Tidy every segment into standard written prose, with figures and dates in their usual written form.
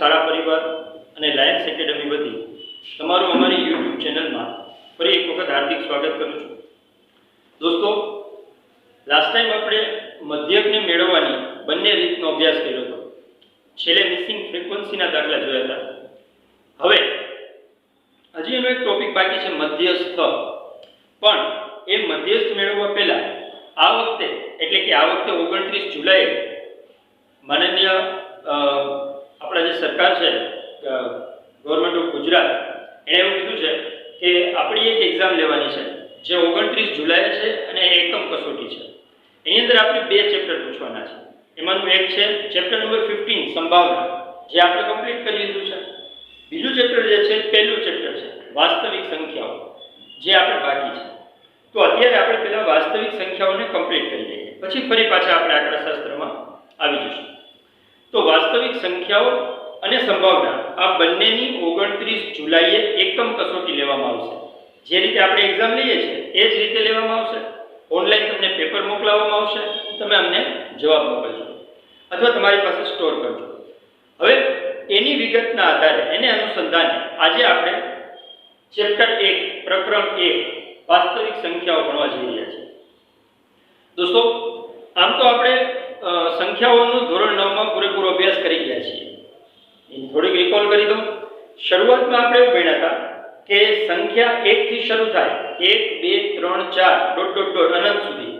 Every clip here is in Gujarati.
શાળા પરિવાર અને લાયન્સ એકેડમી વતી તમારું અમારી યુટ્યુબ ચેનલમાં ફરી એક વખત હાર્દિક સ્વાગત કરું છું। દોસ્તો, લાસ્ટ ટાઈમ આપણે મધ્યકને મેળવવાની બંને રીતનો અભ્યાસ કર્યો હતો। છેલ્લે મિસિંગ ફ્રીક્વન્સીના દાખલા જોયા હતા। હવે હજી એનો એક ટોપિક બાકી છે, મધ્યસ્થ। પણ એ મધ્યસ્થ મેળવવા પહેલા આ વખતે એટલે કે આ વખતે 29 જુલાઈએ માનનીય આપણા જે સરકાર છે ગવર્મેન્ટ ઓફ ગુજરાત એણે એવું કીધું છે કે આપણી એક એક્ઝામ લેવાની છે જે 29 જુલાઈએ છે અને એકમ કસોટી છે। એની અંદર આપણે બે ચેપ્ટર પૂછવાના છે। એમાંનું એક છે ચેપ્ટર નંબર 15 સંભાવના, જે આપણે કમ્પ્લીટ કરી લીધું છે। બીજું ચેપ્ટર જે છે પહેલું ચેપ્ટર છે વાસ્તવિક સંખ્યાઓ, જે આપણે બાકી છે। તો અત્યારે આપણે પહેલા વાસ્તવિક સંખ્યાઓને કમ્પ્લીટ કરી લઈએ, પછી ફરી પાછા આપણે આંકડાશાસ્ત્રમાં આવી જઈશું। તો વાસ્તવિક સંખ્યાઓ અને સંભાવના આ બંનેની 29 જુલાઈએ એકમ કસોટી લેવામાં આવશે। જે રીતે આપણે એક્ઝામ લઈએ છીએ એ જ રીતે લેવામાં આવશે। ઓનલાઈન તમને પેપર મોકલાવવામાં આવશે, તમે અમને જવાબ મોકલજો અથવા તમારી પાસે સ્ટોર કરજો। હવે એની વિગતના આધારે એને અનુસંધાને આજે આપણે ચેપ્ટર 1 પ્રકરણ 1 વાસ્તવિક સંખ્યાઓ ભણવા જઈ રહ્યા છીએ। દોસ્તો, આમ તો આપણે સંખ્યાઓનો ધોરણ 9 માં પૂરેપૂરો અભ્યાસ કરી ગયા છીએ। થોડીક રિકોલ કરી દઉં। શરૂઆતમાં આપણે એવું ભણ્યા હતા કે સંખ્યા 1 થી શરૂ થાય, 1 2 3 4 અનંત સુધી।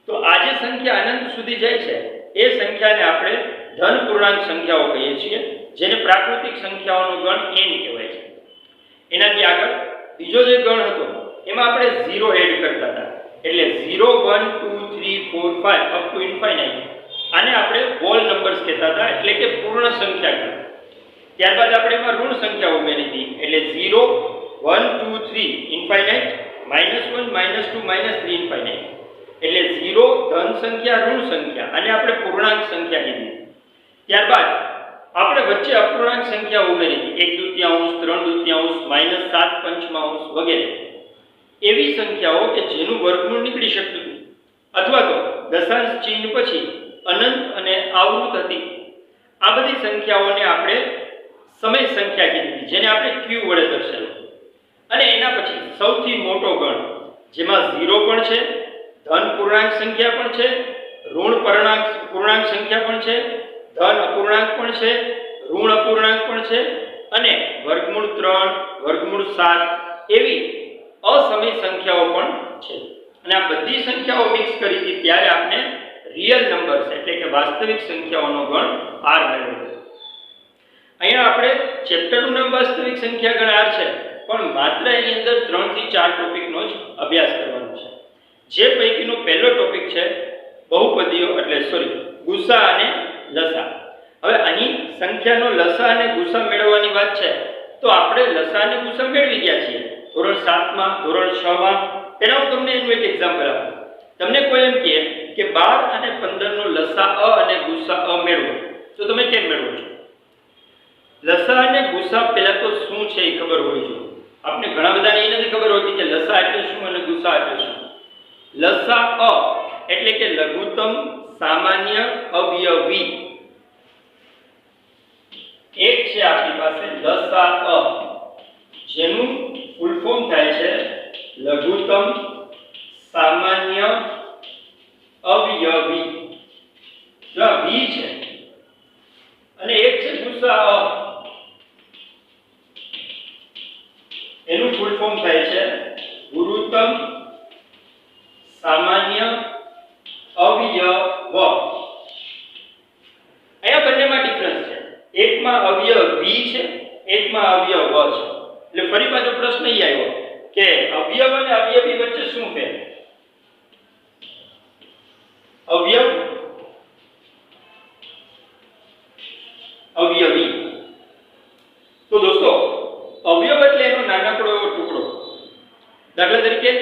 તો આ જે સંખ્યા અનંત સુધી જાય છે એ સંખ્યાને આપણે ધન પૂર્ણાંક સંખ્યાઓ કહીએ છીએ, જેને પ્રાકૃતિક સંખ્યાઓનો ગણ n કહેવાય છે। એનાથી આગળ બીજો જે ગણ હતો એમાં આપણે 0 એડ કરતા હતા, એટલે 0 1 2 3 4 5 અપ ટુ ઇન્ફાઇનાઇટ। આને આપણે હોલ નંબર્સ કહેતા હતા, એટલે કે પૂર્ણ સંખ્યા ગણ। ત્યારબાદ આપણે એમાં ઋણ સંખ્યા ઉમેરી હતી, એટલે 0 1 2 3 ઇન્ફાઇનાઇટ, -1 -2 -3 ઇન્ફાઇનાઇટ। એટલે 0 ધન સંખ્યા ઋણ સંખ્યા અને આપણે પૂર્ણાંક સંખ્યા કીધી। ત્યારબાદ આપણે વચ્ચે અપૂર્ણાંક સંખ્યા ઉમેરી હતી, 1/2 3/2 -7 વગેરે। એવી સંખ્યાઓ કે જેનું વર્ગમૂળ નીકળી શકતું હતું અથવા તો દશાંશ ચિહ્ન પછી અનંત અને આવૃત હતી, આ બધી સંખ્યાઓને આપણે સમય સંખ્યા કીધી, જેને આપણે q વડે દર્શાવ્યું। અને એના પછી સૌથી મોટો ગણ, જેમાં 0 પણ છે, ધન પૂર્ણાંક સંખ્યા પણ છે, ઋણ પૂર્ણાંક સંખ્યા પણ છે, ધન અપૂર્ણાંક પણ છે, ઋણ અપૂર્ણાંક પણ છે અને વર્ગમૂળ 3 વર્ગમૂળ 7 એવી અસમય સંખ્યાઓ પણ છે। અને આ બધી સંખ્યાઓ મિક્સ કરી હતી ત્યારે આપણે રિયલ નંબર્સ એટલે કે વાસ્તવિક સંખ્યાઓનો ગણ r મેળવ્યો। અહીંયા આપણે ચેપ્ટરનું નામ વાસ્તવિક સંખ્યા ગણ r છે, પણ માત્ર એની અંદર 3 થી 4 ટોપિકનો જ અભ્યાસ કરવાનો છે। જે પૈકીનો પહેલો ટોપિક છે બહુપદીઓ એટલે ગુસા અને લસા। હવે અહીં સંખ્યાનો લસા અને ગુસા મેળવવાની વાત છે, તો આપણે લસા અને ગુસા મેળવી ગયા છીએ ધોરણ 7 માં, ધોરણ 6 માં। તેના હું તમને એનું એક એક્ઝામ્પલ આપું। તમને કોઈ એમ કહે કે 12 અને 15 નો લસા અ અને ગુસા અ મેળવો, તો તમે કેમ મેળવો છો? લસા અને ગુસા પહેલા તો શું છે એ ખબર હોવી જોઈએ। આપણે ઘણા બધાને એ નથી ખબર હોતી કે લસા એટલે શું અને ગુસા એટલે શું। લસા અ એટલે કે લઘુત્તમ સામાન્ય અવયવી। એક છે આપણી પાસે લસા અ, જેનું ફૂલ ફોર્મ થાય છે લઘુત્તમ સામાન્ય અવયવી, જો વી છે। અને એક છે ગુસા અ, એનું ફૂલ ફોર્મ થાય છે ગુરુત્તમ સામાન્ય અવયવ। અહીંયા બંનેમાં ડિફરન્સ છે, એકમાં અવયવી છે, એકમાં અવયવ છે। એટલે ફરી પાછો પ્રશ્ન એ આવ્યો કે અવયવ અને અવયવી વચ્ચે શું ફેર? અવયવ અવયવી, તો દોસ્તો અવયવ એટલે એનો નાનકડો એવો ટુકડો। દાખલા તરીકે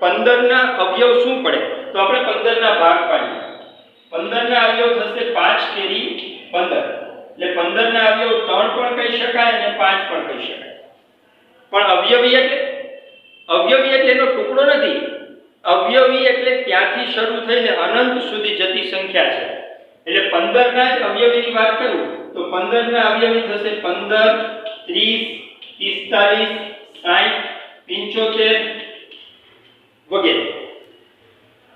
15 ના અવયવ શું પડે? તો આપણે 15 ના ભાગ પાડીએ, 15 ના અવયવ થશે 5 કેરી 15, એટલે 15 ના અવયવ 3 પણ કહી શકાય અને 5 પણ કહી શકાય। પણ અવયવી એટલે એનો ટુકડો નથી। અવયવી એટલે ત્યાંથી શરૂ થઈને અનંત સુધી જતી સંખ્યા છે। એટલે 15 ના જ અવયવીની વાત કરું તો 15 ના અવયવી થશે 15 30 45 60 75 વગેરે.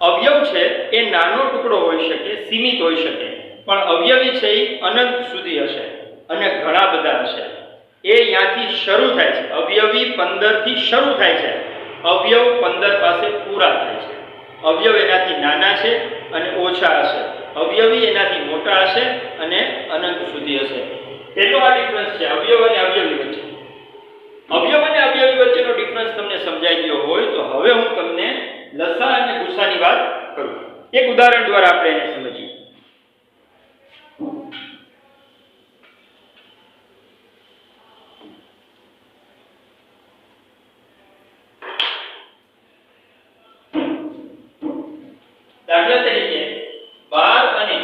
અવયવ છે એ નાનો ટુકડો હોઈ શકે, સીમિત હોઈ શકે, પણ અવયવી છે એ અનંત સુધી હશે અને ઘણા બધા હશે. એ ત્યાંથી શરૂ થાય છે. અવયવી 15 થી શરૂ થાય છે, અવયવ 15 પાસે પૂરા થાય છે. અવયવ એનાથી નાના છે અને ઓછા હશે, અવયવી એનાથી મોટા હશે અને અનંત સુધી હશે. પહેલો આ ડિફરન્સ છે અવયવ અને અવયવી વચ્ચે. અવયવ અને અવયવી વચ્ચેનો ડિફરન્સ તમને સમજાઈ ગયો હોય તો હવે હું તમને લસા અને ગુસાની વાત કરું. એક ઉદાહરણ દ્વારા આપણે એને સમજીએ. દાખલા તરીકે 12 અને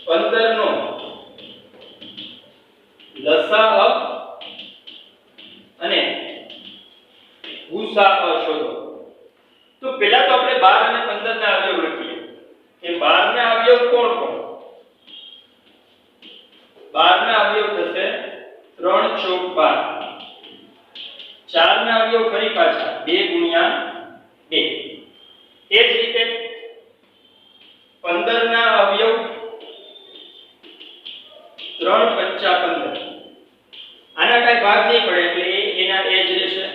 15 નો લસાઅ અને ગુસાઅ શોધો. તો પહેલા તો આપણે 12 અને 15 ના અવયવ લખીએ કે 12 ના અવયવ કોણ કોણ? 12 ના અવયવ થશે 3 ચોક 12. 4 ના અવયવ ફરી પાછા 2 ગુણ્યા 2. એ જ રીતે 15 ના અવયવ 3 પંચા 15. આના કઈ ભાગ નહીં પડે એટલે એના એ જ રહેશે.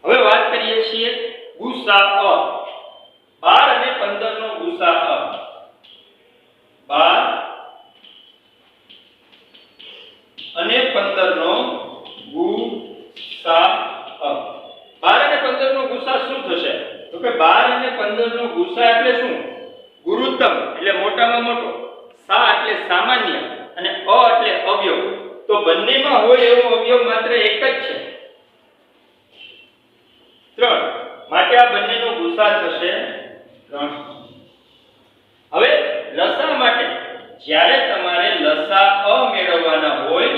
હવે વાત કરીએ છીએ ગુસાઅ. 12 અને 15 નો ગુસાઅ. 12 અને 15 નો ગુસાઅ. 12 અને 15 નો ગુસા શું થશે? તો કે 12 અને 15 નો ગુસા એટલે શું? ગુરુત્તમ એટલે મોટામાં મોટો, સા એટલે સામાન્ય અને અ એટલે અવયવ. તો બંનેમાં હોય એવો અવયવ માત્ર એક જ છે, 3. માટે આ બંનેનો ગુસા થશે 3. હવે લસા માટે જ્યારે તમારે લસાઅ મેળવવાના હોય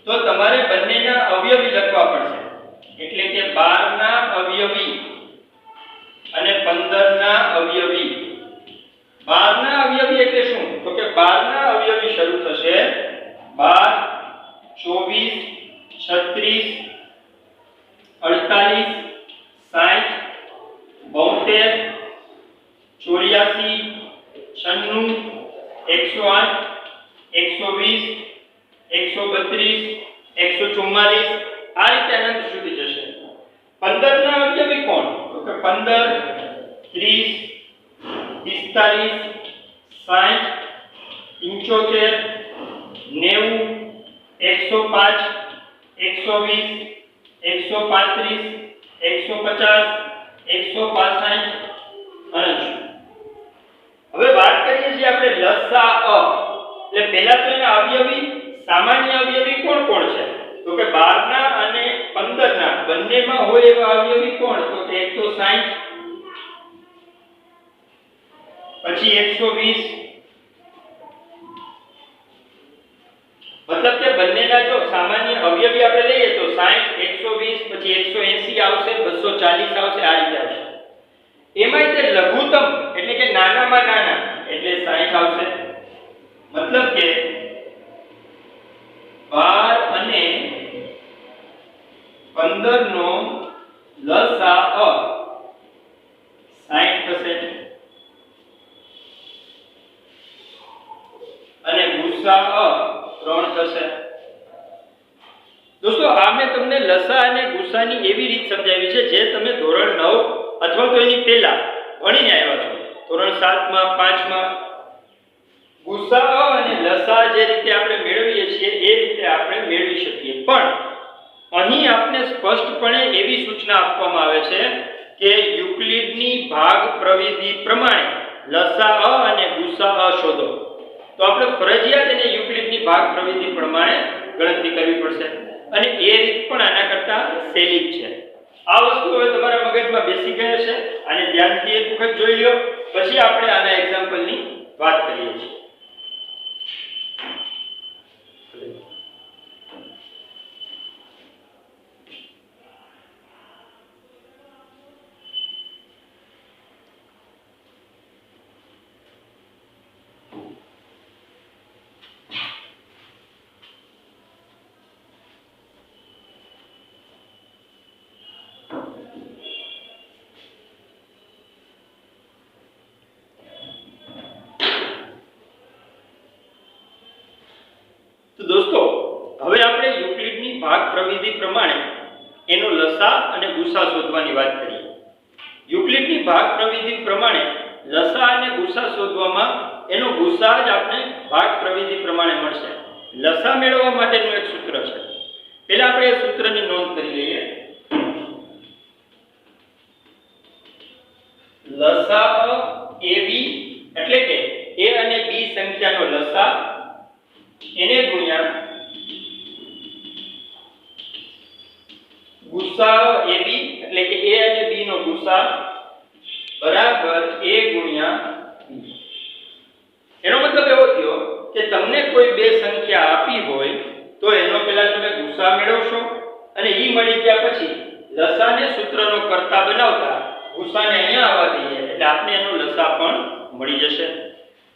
તો તમારે બંનેના અવયવી લખવા પડશે. એટલે કે 12 ના અવયવી અને 15 ના અવયવી. 12 ના અવયવી એટલે શું? તો કે 12 ના અવયવી શરૂ થશે 12 24 36 48 60 72 84 96 108 120 132 144 આ રીતે અનંત સુધી જશે. 15 ના અવયવી કોણ? તો કે 15 30 45 60 75 90 105 120 135 150 165 અનંત. હવે વાત કરીએ છીએ આપણે લસાઅ. એટલે પહેલા તો એના અવયવી, સામાન્ય અવયવી કોણ કોણ છે? તો કે 12 ના અને 15 ના બંનેમાં હોય એવા અવયવી કોણ? તો કે એક તો 60, પછી 120. મતલબ કે બંનેના જો સામાન્ય અવયવી આપણે લઈએ તો 60 120 પછી 180 આવશે, 240 આવશે, આ રીતે આવશે. એમાં તે લઘુત્તમ એટલે કે નાનામાં નાના એટલે 60 આવશે. મતલબ કે 12 અને 15 નો લસાઅ 60 થશે અને ગુસાઅ 3 થશે. દોસ્તો આ મેં તમને લસા અને ગુસાની એવી રીત સમજાવી છે જે તમે ધોરણ 9 અથવા તો એની પહેલા ભણીને આવ્યા છો. ધોરણ 7 માં 5 માં ગુસાઅ અને લસા જે રીતે આપણે મેળવીએ છીએ એ રીતે આપણે મેળવી શકીએ. પણ અહીં આપને સ્પષ્ટપણે એવી સૂચના આપવામાં આવે છે કે યુક્લિડની ભાગ પ્રવિધિ પ્રમાણે લસાઅ અને ગુસાઅ શોધો. તો આપણે ફરજિયાત એને યુક્લિડની ભાગ પ્રવિધિ પ્રમાણે ગણતરી કરવી પડશે અને એ રીત પણ આના કરતા સહેલી જ છે. આ વસ્તુ હવે તમારા મગજમાં બેસી ગઈ છે અને ધ્યાનથી એક વખત જોઈ લો, પછી આપણે આના એક્ઝામ્પલની વાત કરીએ છીએ. તો દોસ્તો હવે આપણે યુક્લિડની ભાગ પ્રવિધિ પ્રમાણે એનો લસા અને ગુસા શોધવાની વાત કરીએ. યુક્લિડની ભાગ પ્રવિધિ પ્રમાણે લસા અને ગુસા શોધવામાં એનો ગુસા જ આપણે ભાગ પ્રવિધિ પ્રમાણે મળશે. લસા મેળવવા માટેનું એક સૂત્ર છે. પહેલા આપણે એ સૂત્રની નોંધ કરી લઈએ. લસા AB એટલે કે A અને B સંખ્યાનો લસા એને ગુણ્યા ગુસા AB એટલે કે A અને B નો ગુસા બરાબર A ગુણ્યા B. એનો મતલબ એવો થયો કે તમને કોઈ બે સંખ્યા આપી હોય તો એનો પહેલા તમે ગુસા મેળવશો અને ઈ મળી ગયા પછી લસાને સૂત્રનો કર્તા બનાવતા ગુસાને અહીંયા આવવા દઈએ એટલે આપણે એનો લસા પણ મળી જશે.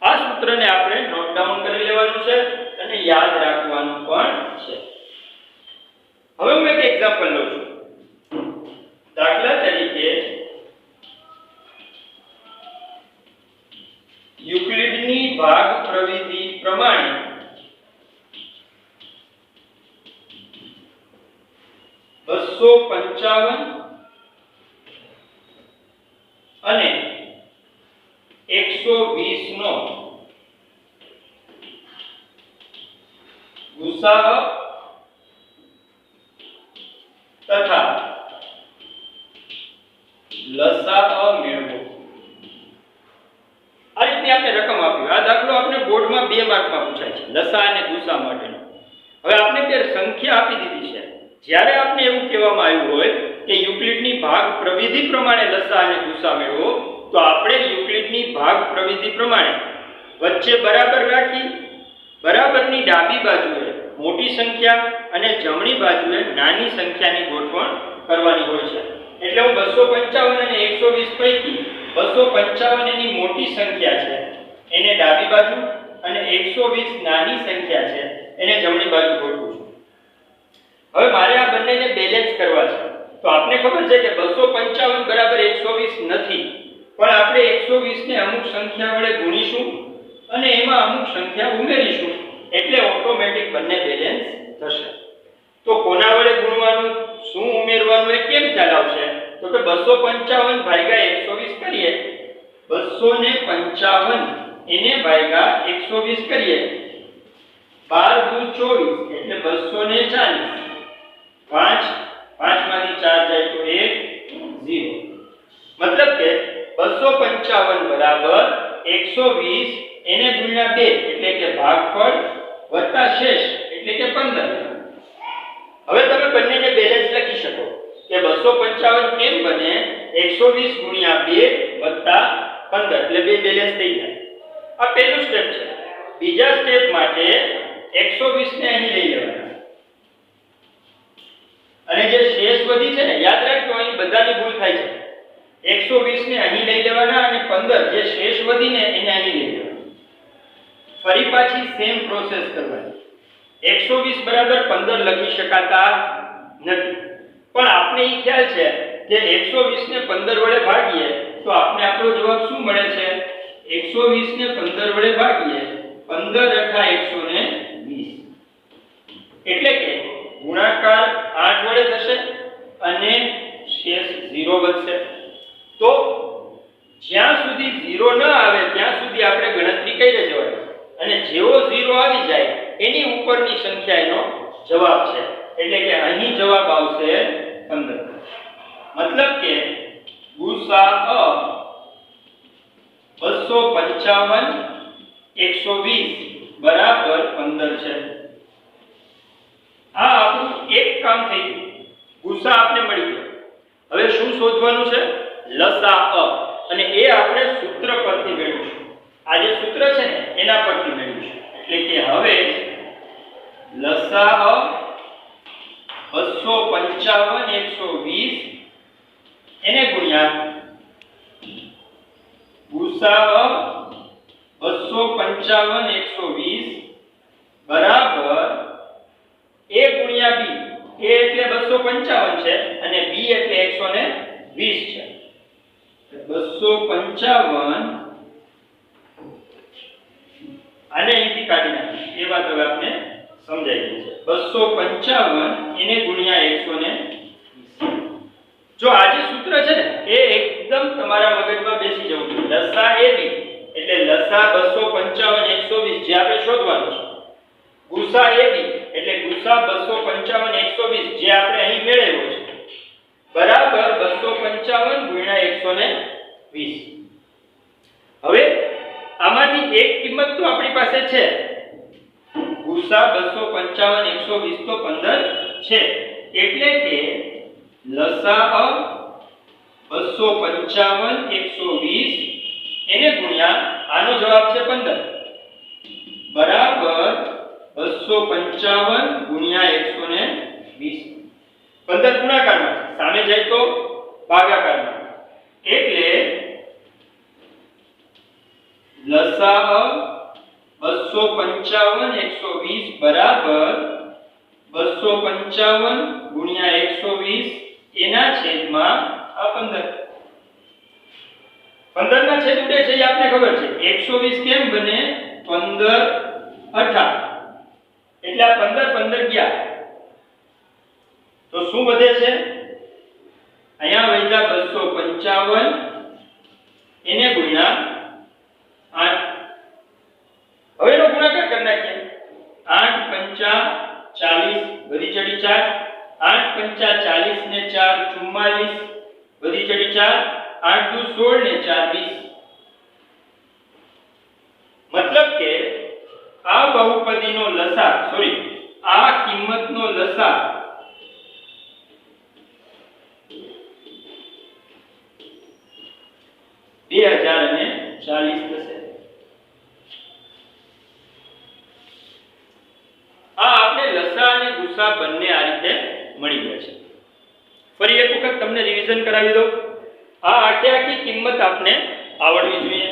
આ સૂત્રને આપણે નોટ ડાઉન કરી લેવાનું છે અને યાદ રાખવાનું પણ છે. હવે હું એક એક્ઝામ્પલ લઉં છું. દાખલા તરીકે યુક્લિડની ભાગ પ્રવિધિ પ્રમાણે $255 અને 120 નો ગુસા તથા લસા મેળવો. આ રીતે આપણે રકમ આપ્યું. આ દાખલો આપણે બોર્ડમાં 2 માર્કમાં પૂછાય છે લસા અને ગુસા માટેનો. હવે આપણે બે સંખ્યા આપી દીધી છે. જ્યારે આપણે એવું કહેવામાં આવ્યું હોય કે યુક્લિડની ભાગ પ્રવિધિ પ્રમાણે લસા અને ગુસા મેળવો તો આપણે યુક્લિડની ભાગ પ્રવિધિ પ્રમાણે વચ્ચે બરાબર રાખી બરાબરની ડાબી બાજુએ મોટી સંખ્યા અને જમણી બાજુએ નાની સંખ્યાની ગોઠવણ કરવાની હોય છે. એટલે હું 255 અને 120 પૈકી 255 એની મોટી સંખ્યા છે એને ડાબી બાજુ અને 120 નાની સંખ્યા છે એને જમણી બાજુ ગોઠવું છું. હવે મારે આ બંનેને બેલેન્સ કરવા છે. તો આપણે ખબર છે કે 255 બરાબર 120 નથી, પણ આપણે 120 ને અમુક સંખ્યા વડે ગુણીશું અને એમાં અમુક સંખ્યા ઉમેરીશું એટલે ઓટોમેટિક બંને બેલેન્સ થશે. તો કોના વડે ગુણવાનું, શું ઉમેરવાનું એ કેમ ખ્યાલ આવશે? તો કે 255 ભાગ્યા 120 કરીએ, 255 એને ભાગ્યા 120 કરીએ, 12 દુ 24 એટલે 240. 5 માંથી 4 જાય તો 1 0. મતલબ કે 255 બરાબર 120 એને ગુણ્યા 2 એટલે કે ભાગફળ વત્તા શેષ એટલે કે 15. હવે તમે બંનેને બેલેન્સ લખી શકો કે 255 કેમ બને 120 ગુણ્યા 2 વત્તા 15 એટલે બે બેલેન્સ થઈ જાય. આ પહેલું સ્ટેપ છે. બીજા સ્ટેપ માટે 120 ને અહીં લઈ લેવાના અને જે શેષ વધી છે ને યાદ રાખજો અહીં બધાની ભૂલ થાય છે. 120 ને અહીં લઈ લેવાના અને 15 જે શેષ વધીને એને અહીં લઈ લેવાના. ફરી પાછી સેમ પ્રોસેસ કરવાની. 120 બરાબર 15 લખી શકાતા નથી, પણ આપણે એ ખ્યાલ છે કે 120 ને 15 વડે ભાગીએ તો આપણે આપણો જવાબ શું મળે છે? 120 ને 15 વડે ભાગીએ 15 * 120 એટલે કે ગુણાકાર 8 વડે થશે અને શેષ 0 વધશે. તો જ્યાં સુધી 0 ન આવે ત્યાં સુધી આપણે ગણતરી કરી જવાની અને જેવો 0 આવી જાય એની ઉપરની સંખ્યા એનો જવાબ છે. એટલે કે અહીં જવાબ આવશે 15. મતલબ કે ગુસા 255 120 બરાબર 15 છે. આ આપણું એક કામ થઈ ગયું. ગુસા આપણે મળી ગયો. હવે શું શોધવાનું છે? લસા અને એ આપણે સૂત્ર પરથી મેળવીશું. આ જે સૂત્ર છે ને એના પરથી મેળવીશું. એટલે કે હવે લસા 255 120 એને ગુણ્યા ગુસા 255 120 બરાબર a ગુણ્યા b. a એટલે 255 છે અને b એટલે 120 છે. 255 આને અહીંથી કાઢી નાખીએ એ વાત હવે આપણે સમજાઈ ગયું છે 255 એને ગુણ્યા 120. જો આ જે સૂત્ર છે ને એ એકદમ તમારા મગજમાં બેસી જવું જોઈએ. લસા AB એટલે લસા 255 120 જે આપણે શોધવાનું છે. ગુસા AB એટલે ગુસા 255 120 જે આપણે અહીં મેળવ્યો છે બરાબર 255 ગુણ્યા 120. હવે આમાંથી એક કિંમત તો આપણી પાસે છે. ગુસા 255 120 તો 15 છે એટલે કે લસા 255 120 એને ગુણ્યા આનો જવાબ છે 15 બરાબર 255 ગુણ્યા 120. 15 ગુણાકારમાં સામે જાય તો ભાગાકારમાં એટલે લસા 255 120 બરાબર 255 ગુણ્યા 120 એના છેદમાં આ 15. 15 ના છેદ ઉડે છે એ આપને ખબર છે. 120 કેમ બને 15 18 એટલે આ 15 15 ગયા તો શું વધે છે અહીંયા વધ્યા 255 એને ગુણ્યા 8. હવે એનો ગુણાકાર કરી નાખીએ. 8 પંચા 40 વધી ચડી 4 8 પંચા 40 ને 4 44 વધી ચડી 4 8 દુ 16 ને 4 20. મતલબ કે આ બહુપદીનો લસા આ કિંમતનો લસા 2040 થશે. આ આપણે લસા અને ગુસા બંને આ રીતે મળી ગયા છે. ફરી એક વખત તમને રિવિઝન કરાવી દઉં. આ આખી કિંમત આપને આવડવી જોઈએ.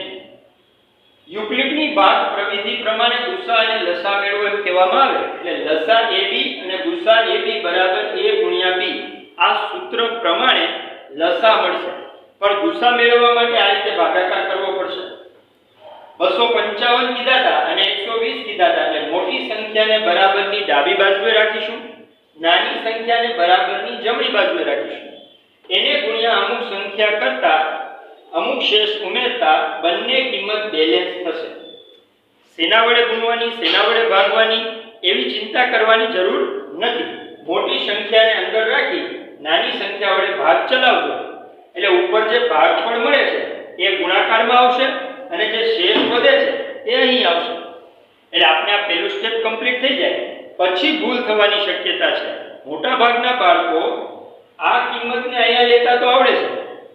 યુક્લિડની ભાગ પ્રવિધિ પ્રમાણે ગુસા અને લસા મેળવો એમ કહેવામાં આવે એટલે લસા AB અને ગુસા AB બરાબર A ગુણ્યા B આ સૂત્ર પ્રમાણે લસા મળશે. પણ ગુસા મેળવવા માટે આ રીતે ભાગાકાર કરવો પડશે. 255 કીધા હતા અને 120 કીધા હતા એટલે મોટી સંખ્યાને બરાબરની ડાબી બાજુએ રાખીશું, નાની સંખ્યાને બરાબરની જમણી બાજુએ રાખીશું. એને ગુણ્યા અમુક સંખ્યા કરતા અમુક શેષ ઉમેરતા બંને કિંમત બેલેન્સ થશે. સેના વડે ગુણવાની, સેના વડે ભાગવાની એવી ચિંતા કરવાની જરૂર નથી. મોટી સંખ્યાને અંદર રાખી નાની સંખ્યા વડે ભાગ ચલાવજો એટલે ઉપર જે ભાગફળ મળે છે એ ગુણાકારમાં આવશે અને જે શેષ વધે છે એ અહીં આવશે. એટલે આપણે આ પહેલું સ્ટેપ કમ્પ્લીટ થઈ જાય પછી ભૂલ થવાની શક્યતા છે. મોટા ભાગના બાળકો આ કિંમતને અહીંયા લેતા તો આવડે છે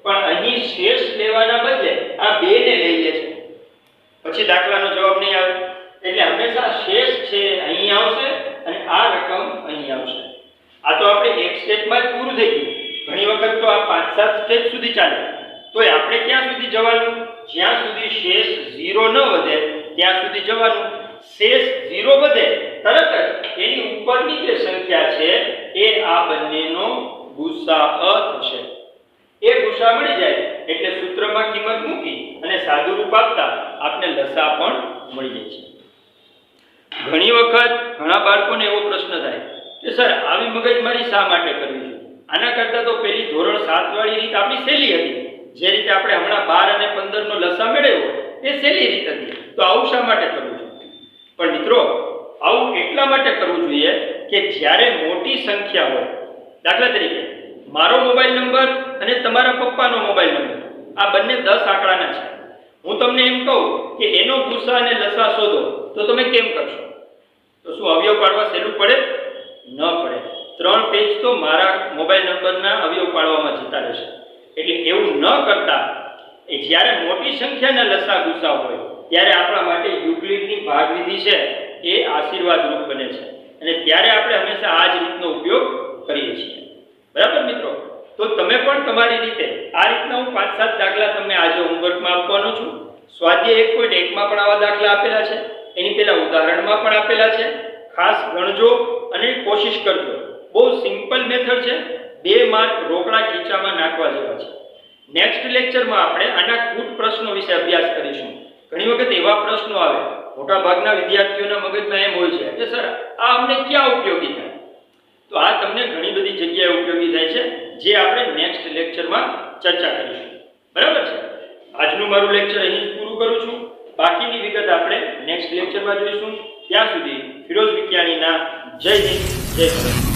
પણ અહીં શેષ લેવાના બદલે આ બે ને લઈ લે છે. પછી દાખલાનો જવાબ નહીં આવે. એટલે હંમેશા શેષ છે અહીં આવશે અને આ રકમ અહીં આવશે. આ તો આપણે એક સ્ટેપમાં જ પૂરું થઈ ગયું. ઘણી વખત તો આ 5-7 સ્ટેપ સુધી ચાલે. તોય આપણે ક્યાં સુધી જવાનું? જ્યાં સુધી શેષ 0 ન વધે ત્યાં સુધી જવાનું. શેષ 0 વધે તરત જ એની ઉપરની જે સંખ્યા છે એ આ બંનેનો ગુસાઅ થશે. એ ગુસા મળી જાય એટલે સૂત્રમાં કિંમત મૂકી અને સાદું રૂપ આપતા આપને લસા પણ મળી જાય છે. ઘણી વખત ઘણા બાળકોને એવો પ્રશ્ન થાય કે સર આવી મગજમારી શા માટે કરવી જોઈએ? આના કરતા તો પેલી ધોરણ 7 વાળી રીત આપણી સહેલી હતી. જે રીતે આપણે હમણાં 12 અને 15 નો લસા મેળવ્યો એ સહેલી રીત હતી. તો આવું શા માટે કરવું જોઈએ? પણ મિત્રો આવું એટલા માટે કરવું જોઈએ કે જ્યારે મોટી સંખ્યા હોય, દાખલા તરીકે મારો મોબાઈલ નંબર અને તમારા પપ્પાનો મોબાઈલ નંબર આ બંને 10 આંકડાના છે. હું તમને એમ કહું કે એનો ગુસા અને લસા શોધો તો તમે કેમ કરશો? તો શું અવયવ પાડવા સહેલું પડે? ન પડે. 3 પેજ તો મારા મોબાઈલ નંબરના અવયવ પાડવામાં જતા રહેશે. એટલે એવું ન કરતા એ જ્યારે મોટી સંખ્યાના લસા ગુસા હોય ત્યારે આપણા માટે યુક્લિડની ભાગવિધિ છે એ આશીર્વાદરૂપ બને છે અને ત્યારે આપણે હંમેશા આ જ રીતનો ઉપયોગ કરીએ છીએ. બરાબર મિત્રો? તો તમે પણ તમારી રીતે આ રીતના હું 5-7 દાખલા તમને આજે હોમવર્કમાં આપવાનો છું. સ્વાધ્યાય 1.1 માં પણ આવા દાખલા આપેલા છે, એની પહેલા ઉદાહરણમાં પણ આપેલા છે. ખાસ ગણજો અને કોશિશ કરજો. બહુ સિમ્પલ મેથડ છે. 2 માર્ક રોકડા ખીચામાં નાખવા જેવા છે. નેક્સ્ટ લેક્ચરમાં આપણે આના કૂટ પ્રશ્નો વિશે અભ્યાસ કરીશું. ઘણી વખત એવા પ્રશ્નો આવે મોટાભાગના વિદ્યાર્થીઓના મગજમાં એમ હોય છે કે સર આ અમને ક્યાં ઉપયોગી થાય? તો આ તમને ઘણી બધી જગ્યાએ ઉપયોગી થાય છે, જે આપણે નેક્સ્ટ લેક્ચરમાં ચર્ચા કરીશું. બરાબર છે? આજનું મારું લેક્ચર અહીં જ પૂરું કરું છું. બાકીની વિગત આપણે નેક્સ્ટ લેક્ચરમાં જોઈશું. ત્યાં સુધી ફિરોઝ વિજ્ઞાનીના જય હિન્દ, જય ભારત.